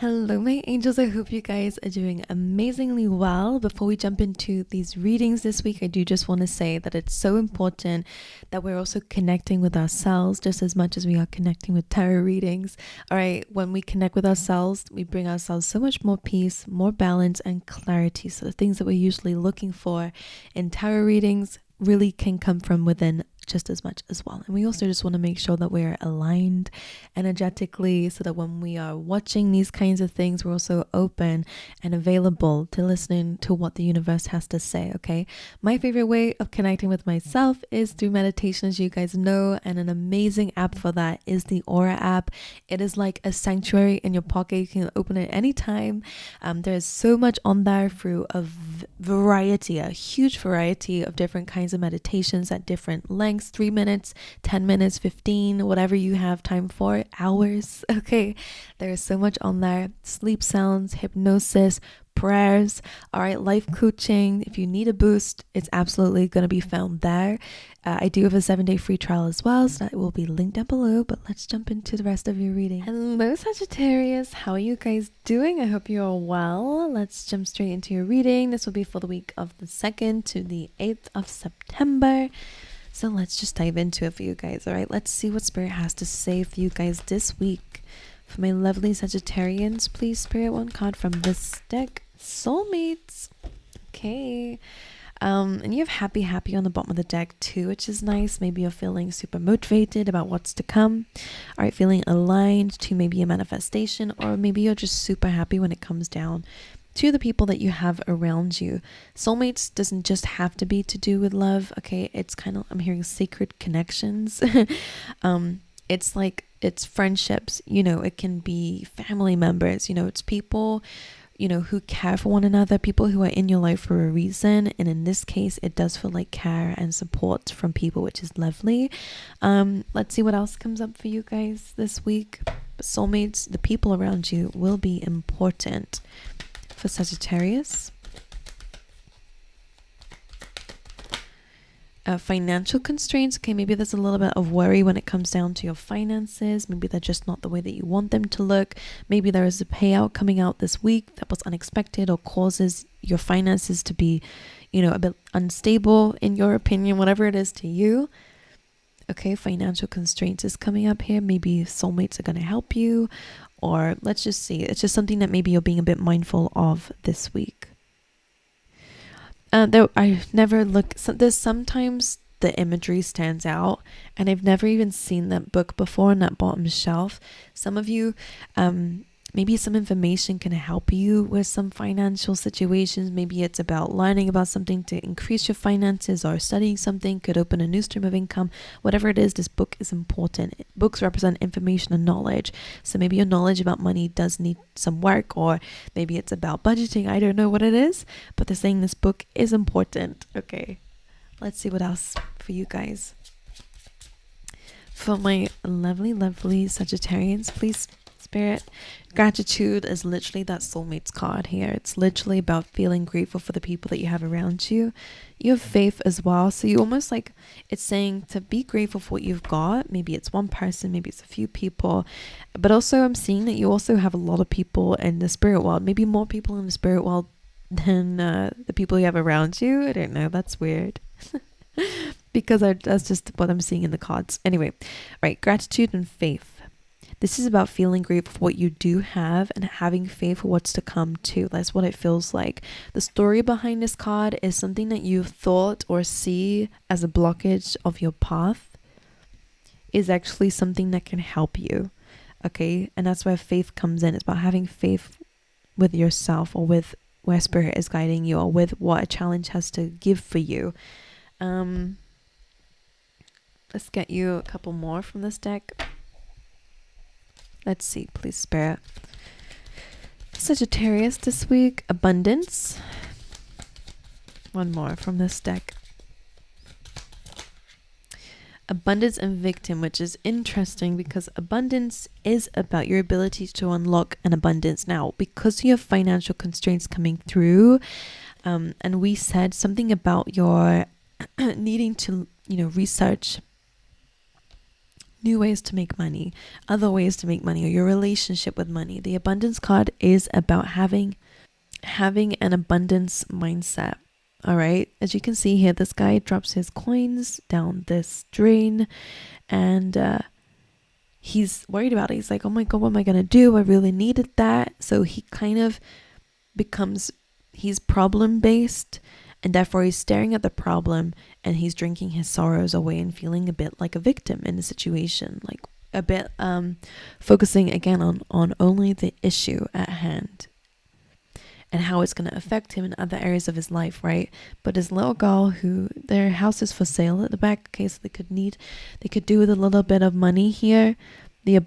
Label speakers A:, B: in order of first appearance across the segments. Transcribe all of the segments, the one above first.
A: Hello, my angels. I hope you guys are doing amazingly well. Before we jump into these readings this week, I do just want to say that it's so important that we're also connecting with ourselves just as much as we are connecting with tarot readings. All right, when we connect with ourselves, we bring ourselves so much more peace, more balance, and clarity. So the things that we're usually looking for in tarot readings really can come from within just as much as well. And we also just want to make sure that we're aligned energetically so that when we are watching these kinds of things, we're also open and available to listening to what the universe has to say. Okay, my favorite way of connecting with myself is through meditation, as you guys know, and an amazing app for that is the Aura app. It is like a sanctuary in your pocket. You can open it anytime. There's so much on there through a variety, a huge variety of different kinds of meditations at different lengths, 3 minutes, 10 minutes, 15, whatever you have time for, hours. Okay, there's so much on there. Sleep sounds, hypnosis, prayers, all right, life coaching. If you need a boost, it's absolutely going to be found there. I do have a 7-day free trial as well, so that will be linked down below. But let's jump into the rest of your reading. Hello, Sagittarius. How are you guys doing? I hope you're well. Let's jump straight into your reading. This will be for the week of the 2nd to the 8th of September. So let's just dive into it for you guys. All right, let's see what Spirit has to say for you guys this week. For my lovely Sagittarians, please, Spirit, one card from this deck. Soulmates. Okay. And you have happy on the bottom of the deck too, which is nice. Maybe you're feeling super motivated about what's to come. All right, feeling aligned to maybe a manifestation, or maybe you're just super happy when it comes down to the people that you have around you. Soulmates doesn't just have to be to do with love. Okay, it's kind of, I'm hearing sacred connections. It's like, it's friendships, you know, it can be family members, you know, it's people, you know, who care for one another, people who are in your life for a reason. And in this case, it does feel like care and support from people, which is lovely. Let's see what else comes up for you guys this week. Soulmates, the people around you will be important for Sagittarius. Financial constraints. Okay, maybe there's a little bit of worry when it comes down to your finances. Maybe they're just not the way that you want them to look. Maybe there is a payout coming out this week that was unexpected or causes your finances to be, you know, a bit unstable in your opinion, whatever it is to you. Okay, financial constraints is coming up here. Maybe soulmates are going to help you, or let's just see. It's just something that maybe you're being a bit mindful of this week. Though I never look, there's sometimes the imagery stands out, and I've never even seen that book before on that bottom shelf. Some of you, maybe some information can help you with some financial situations. Maybe it's about learning about something to increase your finances, or studying something could open a new stream of income. Whatever it is, this book is important. Books represent information and knowledge. So maybe your knowledge about money does need some work, or maybe it's about budgeting. I don't know what it is, but they're saying this book is important. Okay, let's see what else for you guys. For my lovely Sagittarians, please, Spirit, gratitude is literally that soulmates card here. It's literally about feeling grateful for the people that you have around you. You have faith as well. So you almost like, it's saying to be grateful for what you've got. Maybe it's one person, maybe it's a few people. But also I'm seeing that you also have a lot of people in the spirit world. Maybe more people in the spirit world than the people you have around you. I don't know. That's weird. Because that's just what I'm seeing in the cards. Anyway, right, gratitude and faith. This is about feeling grateful for what you do have and having faith for what's to come too. That's what it feels like. The story behind this card is something that you thought or see as a blockage of your path is actually something that can help you. Okay, and that's where faith comes in. It's about having faith with yourself, or with where spirit is guiding you, or with what a challenge has to give for you. Let's get you a couple more from this deck. Let's see, please, Spirit. Sagittarius this week, abundance. One more from this deck. Abundance and victim, which is interesting because abundance is about your ability to unlock an abundance now. Because you have financial constraints coming through, and we said something about your needing to, you know, research new ways to make money, other ways to make money, or your relationship with money. The abundance card is about having an abundance mindset. All right, as you can see here, this guy drops his coins down this drain, and he's worried about it. He's like, oh my god, what am I gonna do? I really needed that. So he kind of he's problem based, and therefore he's staring at the problem and he's drinking his sorrows away and feeling a bit like a victim in the situation, like a bit focusing again on only the issue at hand and how it's going to affect him in other areas of his life, right? But this little girl who their house is for sale at the back, okay, so they could do with a little bit of money here. The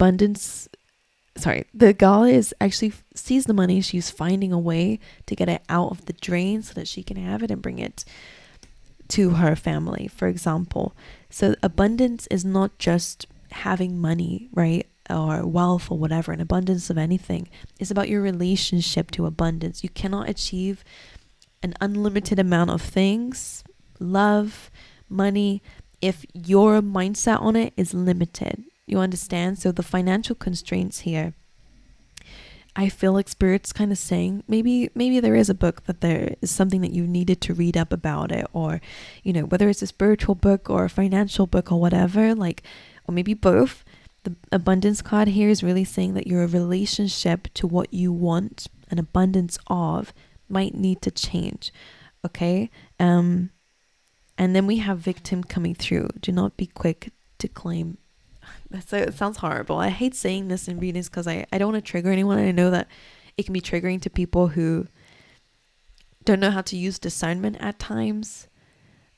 A: girl is actually sees the money. She's finding a way to get it out of the drain so that she can have it and bring it to her family, for example. So abundance is not just having money, right? Or wealth or whatever, an abundance of anything. It's about your relationship to abundance. You cannot achieve an unlimited amount of things, love, money, if your mindset on it is limited. You understand? So the financial constraints here, I feel like Spirit's kind of saying maybe there is a book that there is something that you needed to read up about it, or whether it's a spiritual book or a financial book or whatever, like, or maybe both. The abundance card here is really saying that your relationship to what you want an abundance of might need to change. Okay. And then we have victim coming through. Do not be quick to claim. It sounds horrible. I hate saying this in readings because I don't want to trigger anyone. I know that it can be triggering to people who don't know how to use discernment at times.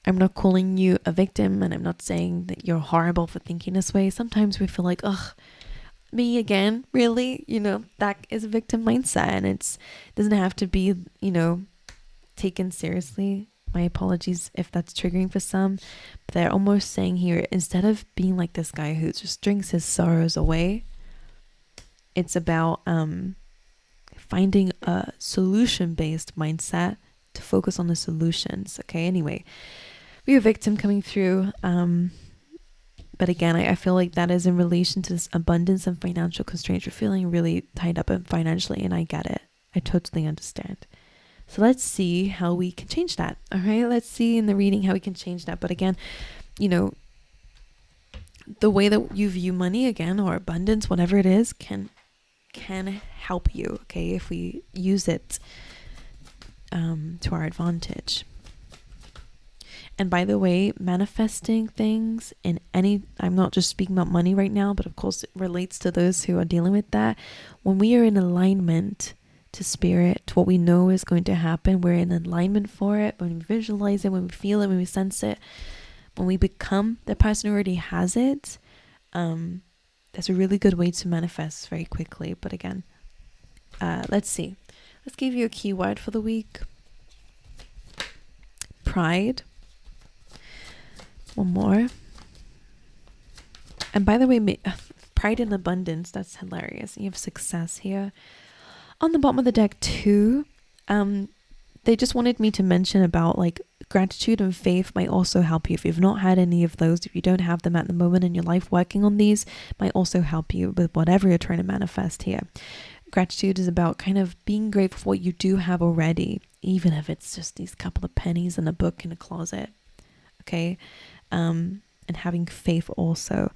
A: I'm not calling you a victim, and I'm not saying that you're horrible for thinking this way. Sometimes we feel like, ugh, me again, really? That is a victim mindset, and it doesn't have to be, taken seriously. My apologies if that's triggering for some. But they're almost saying here, instead of being like this guy who just drinks his sorrows away, it's about finding a solution-based mindset to focus on the solutions. Okay, anyway. We have a victim coming through, but again, I feel like that is in relation to this abundance and financial constraints. You're feeling really tied up financially, and I get it. I totally understand. So let's see how we can change that. All right, let's see in the reading how we can change that. But again, the way that you view money again, or abundance, whatever it is, can help you. Okay, if we use it to our advantage. And by the way, manifesting things in I'm not just speaking about money right now, but of course it relates to those who are dealing with that. When we are in alignment to spirit, to what we know is going to happen, we're in alignment for it. When we visualize it, when we feel it, when we sense it, when we become the person who already has it, that's a really good way to manifest very quickly. But again, let's see. Let's give you a keyword for the week. Pride. One more. And by the way, pride and abundance, that's hilarious. You have success here. On the bottom of the deck too, they just wanted me to mention about like gratitude and faith might also help you. If you've not had any of those, if you don't have them at the moment in your life, working on these might also help you with whatever you're trying to manifest here. Gratitude is about kind of being grateful for what you do have already, even if it's just these couple of pennies and a book in a closet. Okay. And having faith also.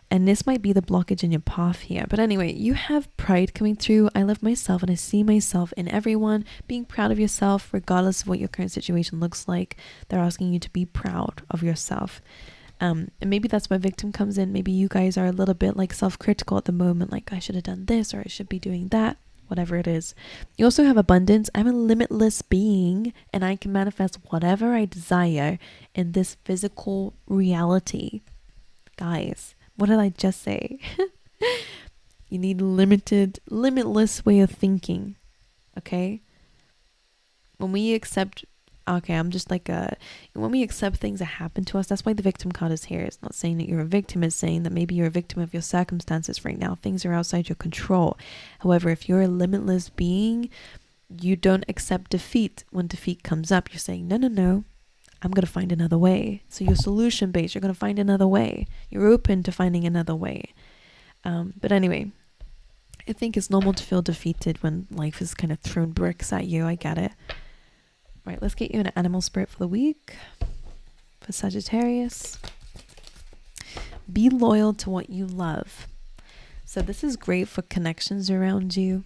A: And this might be the blockage in your path here. But anyway, you have pride coming through. I love myself and I see myself in everyone. Being proud of yourself, regardless of what your current situation looks like. They're asking you to be proud of yourself. And maybe that's where victim comes in. Maybe you guys are a little bit like self-critical at the moment. Like, I should have done this, or I should be doing that. Whatever it is. You also have abundance. I'm a limitless being, and I can manifest whatever I desire in this physical reality. Guys, what did I just say? You need limitless way of thinking. Okay? When we accept, when we accept things that happen to us, that's why the victim card is here. It's not saying that you're a victim, it's saying that maybe you're a victim of your circumstances right now. Things are outside your control. However, if you're a limitless being, you don't accept defeat when defeat comes up. You're saying, no. I'm going to find another way. So you're solution based. You're going to find another way. You're open to finding another way. But anyway, I think it's normal to feel defeated when life is kind of thrown bricks at you. I get it. Right, let's get you an animal spirit for the week. For Sagittarius. Be loyal to what you love. So this is great for connections around you.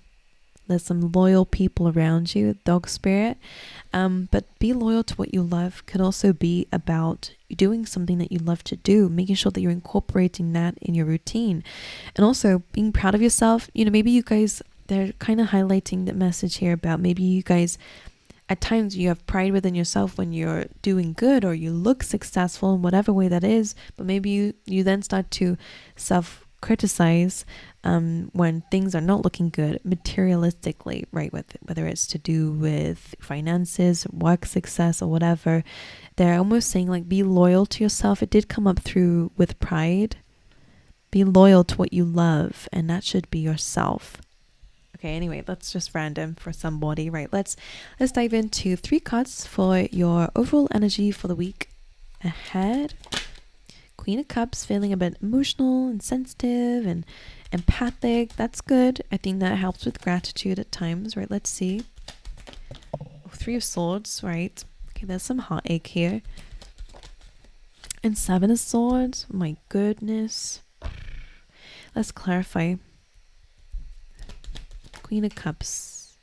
A: There's some loyal people around you, dog spirit. But be loyal to what you love could also be about doing something that you love to do, making sure that you're incorporating that in your routine. And also being proud of yourself. You know, maybe you guys, they're kind of highlighting the message here about maybe you guys, at times you have pride within yourself when you're doing good or you look successful in whatever way that is. But maybe you then start to self-criticize when things are not looking good materialistically, right? Whether it's to do with finances, work success, or whatever. They're almost saying like, be loyal to yourself. It did come up through with pride. Be loyal to what you love, and that should be yourself. Okay, anyway, that's just random for somebody, right? Let's dive into 3 cards for your overall energy for the week ahead. Queen of Cups, feeling a bit emotional and sensitive and empathic. That's good. I think that helps with gratitude at times, right? Let's see. 3 of Swords, right? Okay, there's some heartache here. And 7 of Swords. My goodness. Let's clarify. Queen of Cups,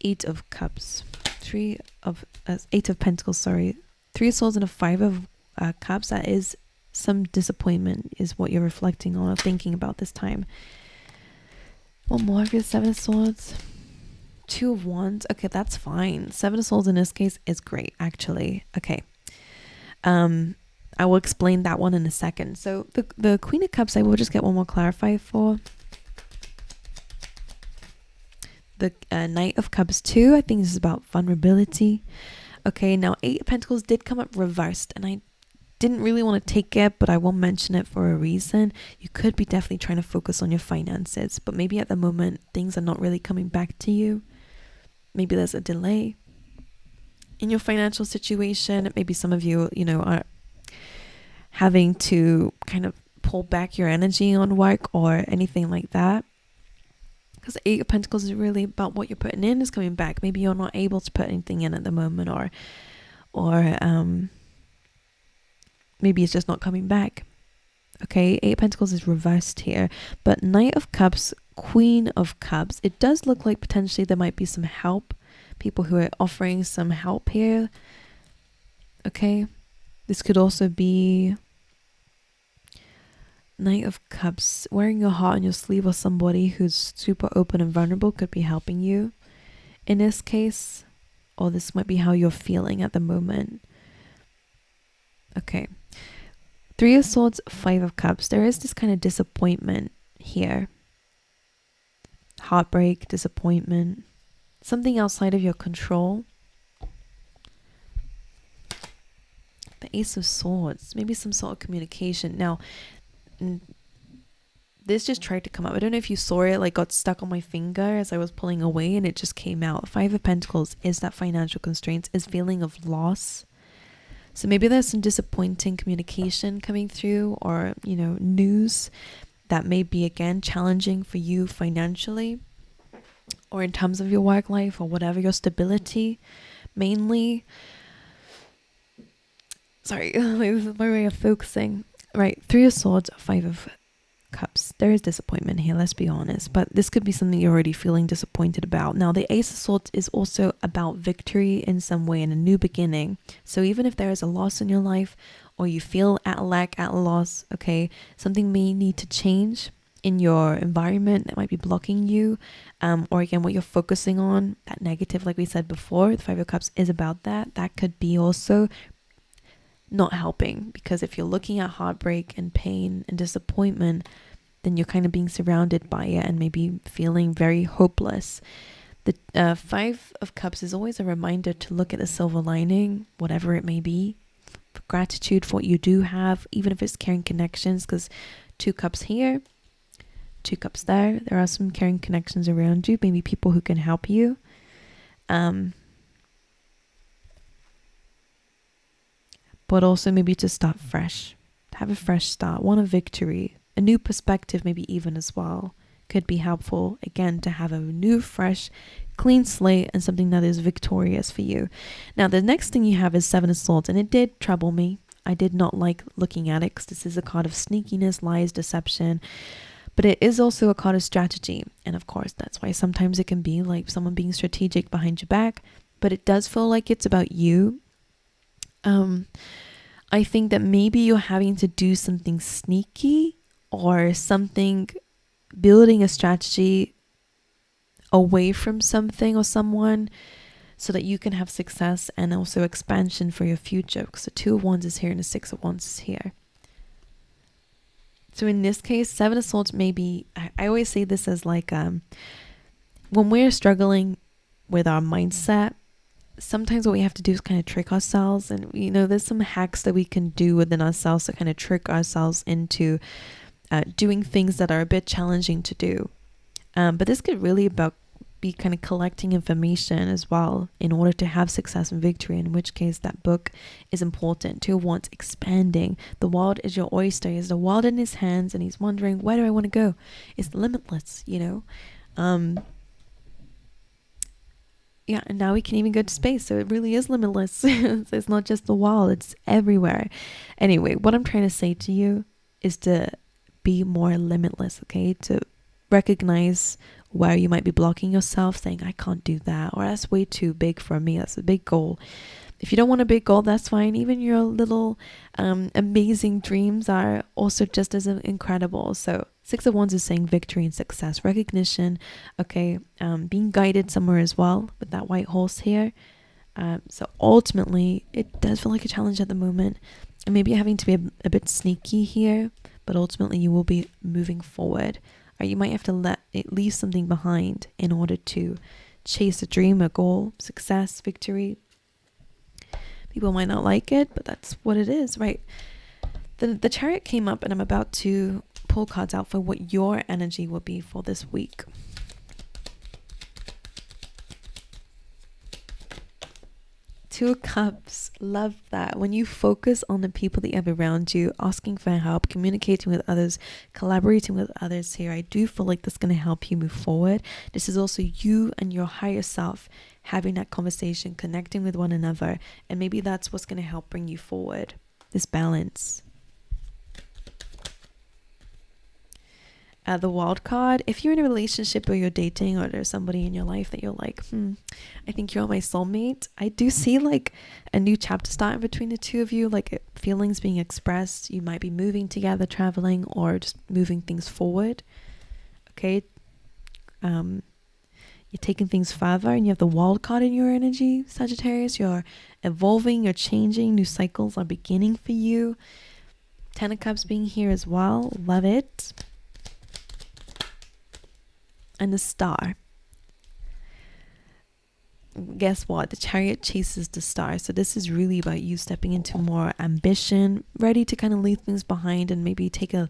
A: 8 of Cups, 8 of Pentacles, sorry, 3 of Swords and a 5 of Cups. That is some disappointment is what you're reflecting on or thinking about this time. One more of your 7 of Swords, 2 of Wands. Okay, that's fine. 7 of Swords in this case is great, actually. Okay. I will explain that one in a second. So the Queen of Cups, I will just get one more clarified for. The Knight of Cups too. I think this is about vulnerability. Okay, now 8 of Pentacles did come up reversed, and I didn't really want to take it, but I will mention it for a reason. You could be definitely trying to focus on your finances, but maybe at the moment things are not really coming back to you. Maybe there's a delay in your financial situation. Maybe some of you, are having to kind of pull back your energy on work or anything like that. Because 8 of Pentacles is really about what you're putting in is coming back. Maybe you're not able to put anything in at the moment, or maybe it's just not coming back. Okay, 8 of Pentacles is reversed here. But Knight of Cups, Queen of Cups, it does look like potentially there might be some help. People who are offering some help here. Okay, this could also be Knight of Cups, wearing your heart on your sleeve, or somebody who's super open and vulnerable could be helping you in this case, or this might be how you're feeling at the moment. Okay, 3 of Swords, 5 of Cups. There is this kind of disappointment here. Heartbreak, disappointment, something outside of your control. The Ace of Swords, maybe some sort of communication. Now, this just tried to come up. I don't know if you saw it, like got stuck on my finger as I was pulling away, and it just came out. 5 of Pentacles is that financial constraints, is feeling of loss. So maybe there's some disappointing communication coming through, or news that may be again challenging for you financially, or in terms of your work life, or whatever, your stability mainly. Sorry, this is my way of focusing. Right, 3 of Swords, 5 of Cups. There is disappointment here, let's be honest. But this could be something you're already feeling disappointed about. Now, the Ace of Swords is also about victory in some way and a new beginning. So even if there is a loss in your life, or you feel at a lack, at a loss, okay, something may need to change in your environment that might be blocking you. Or again, what you're focusing on, that negative, like we said before, the 5 of Cups is about that. That could be also not helping, because if you're looking at heartbreak and pain and disappointment, then you're kind of being surrounded by it and maybe feeling very hopeless. The 5 of Cups is always a reminder to look at the silver lining, whatever it may be. Gratitude for what you do have, even if it's caring connections, because 2 cups here, 2 cups there. There are some caring connections around you, maybe people who can help you. but also maybe to start fresh, have a fresh start, want a victory, a new perspective, maybe even as well. Could be helpful, again, to have a new, fresh, clean slate and something that is victorious for you. Now, the next thing you have is Seven of Swords, and it did trouble me. I did not like looking at it because this is a card of sneakiness, lies, deception, but it is also a card of strategy. And of course, that's why sometimes it can be like someone being strategic behind your back, but it does feel like it's about you. I think that maybe you're having to do something sneaky or something, building a strategy away from something or someone so that you can have success and also expansion for your future, because the Two of Wands is here and the Six of Wands is here. So in this case, Seven of Swords, maybe, I always say this as like, when we're struggling with our mindset, sometimes what we have to do is kind of trick ourselves. And, you know, there's some hacks that we can do within ourselves to kind of trick ourselves into doing things that are a bit challenging to do. But this could really be kind of collecting information as well in order to have success and victory, in which case that book is important. Two of Wands, expanding. The world is your oyster. He has the world in his hands and he's wondering, where do I want to go? It's limitless, you know? Yeah, and now we can even go to space, so it really is limitless. So it's not just the wall, it's everywhere. Anyway, what I'm trying to say to you is to be more limitless, okay? To recognize where you might be blocking yourself, saying, I can't do that, or that's way too big for me, that's a big goal. If you don't want a big goal, that's fine. Even your little amazing dreams are also just as incredible. So Six of Wands is saying victory and success, recognition, okay, being guided somewhere as well with that white horse here. So ultimately, it does feel like a challenge at the moment. And maybe you're having to be a bit sneaky here, but ultimately you will be moving forward. Or you might have to leave something behind in order to chase a dream, a goal, success, victory. People might not like it, but that's what it is, right? The Chariot came up, and I'm about to pull cards out for what your energy will be for this week. Two of Cups, love that. When you focus on the people that you have around you, asking for help, communicating with others, collaborating with others here, I do feel like this is going to help you move forward. This is also you and your higher self having that conversation, connecting with one another, and maybe that's what's going to help bring you forward, this balance. The wild card, if you're in a relationship or you're dating, or there's somebody in your life that you're like, I think you're my soulmate, I do see like a new chapter starting between the two of you, like feelings being expressed. You might be moving together, traveling, or just moving things forward. Okay. You're taking things further, and you have the wild card in your energy, Sagittarius. You're evolving, you're changing, new cycles are beginning for you. Ten of Cups being here as well, love it. And the Star. Guess what? The Chariot chases the Star. So this is really about you stepping into more ambition, ready to kind of leave things behind and maybe take a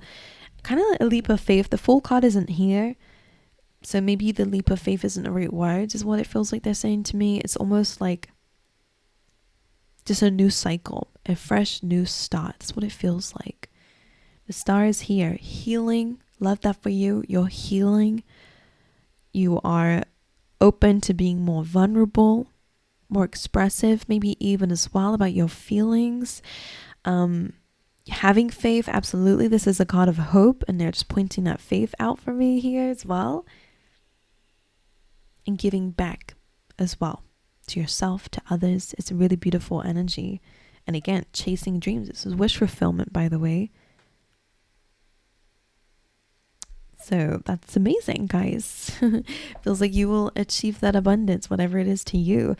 A: kind of a leap of faith. The Fool card isn't here, so maybe the leap of faith isn't the right word, is what it feels like they're saying to me. It's almost like just a new cycle, a fresh new start. That's what it feels like. The Star is here. Healing. Love that for you. You're healing. You are open to being more vulnerable, more expressive, maybe even as well about your feelings. Having faith, absolutely. This is a card of hope, and they're just pointing that faith out for me here as well. And giving back as well to yourself, to others. It's a really beautiful energy. And again, chasing dreams. This is wish fulfillment, by the way. So that's amazing, guys. Feels like you will achieve that abundance, whatever it is to you.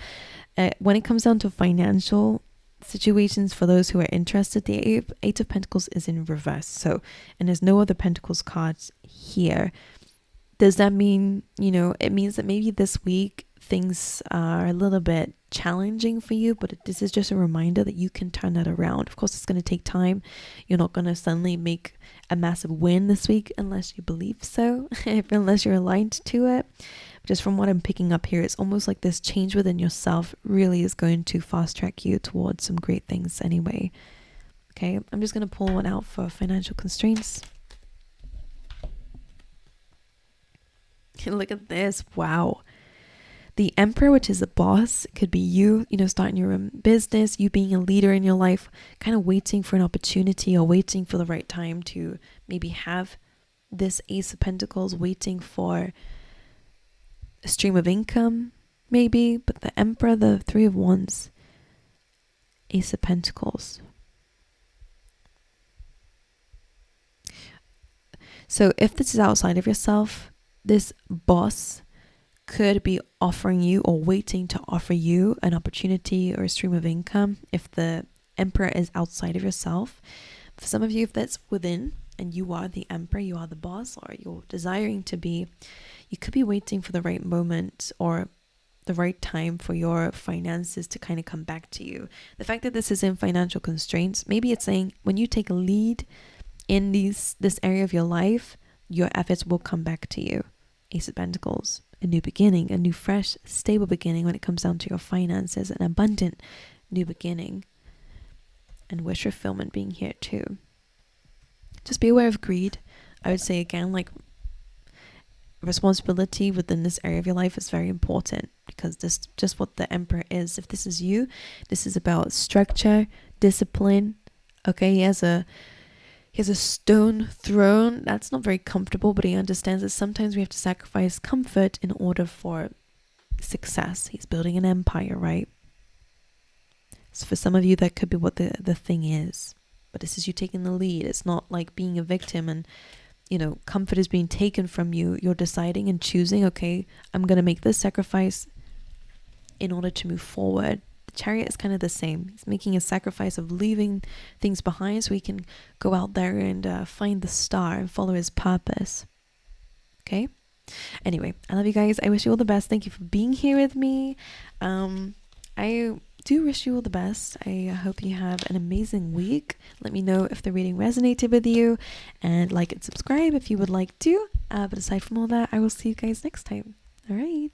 A: When it comes down to financial situations, for those who are interested, the Eight of Pentacles is in reverse. So, and there's no other Pentacles cards here. Does that mean, it means that maybe this week things are a little bit challenging for you, but this is just a reminder that you can turn that around. Of course, it's going to take time. You're not going to suddenly make a massive win this week unless you believe so, unless you're aligned to it. Just from what I'm picking up here, it's almost like this change within yourself really is going to fast track you towards some great things anyway. Okay, I'm just going to pull one out for financial constraints. Look at this. Wow. The Emperor, which is the boss, could be you, starting your own business, you being a leader in your life, kind of waiting for an opportunity or waiting for the right time to maybe have this Ace of Pentacles, waiting for a stream of income, maybe. But the Emperor, the Three of Wands, Ace of Pentacles. So if this is outside of yourself, this boss could be offering you or waiting to offer you an opportunity or a stream of income if the Emperor is outside of yourself. For some of you, if that's within and you are the Emperor, you are the boss, or you're desiring to be, you could be waiting for the right moment or the right time for your finances to kind of come back to you. The fact that this is in financial constraints, maybe it's saying when you take a lead in this area of your life, your efforts will come back to you. Ace of Pentacles, a new beginning, a new, fresh, stable beginning when it comes down to your finances, an abundant new beginning, and wish fulfillment being here too. Just be aware of greed. I would say again, like, responsibility within this area of your life is very important, because this just what the Emperor is. If this is you, this is about structure, discipline. Okay, he has a stone throne that's not very comfortable, but he understands that sometimes we have to sacrifice comfort in order for success. He's building an empire, right? So for some of you, that could be what the thing is. But this is you taking the lead. It's not like being a victim and, comfort is being taken from you. You're deciding and choosing, okay, I'm going to make this sacrifice in order to move forward. The Chariot is kind of the same. He's making a sacrifice of leaving things behind so he can go out there and find the star and follow his purpose. Okay? Anyway, I love you guys. I wish you all the best. Thank you for being here with me. I do wish you all the best. I hope you have an amazing week. Let me know if the reading resonated with you, and like and subscribe if you would like to. But aside from all that, I will see you guys next time. All right.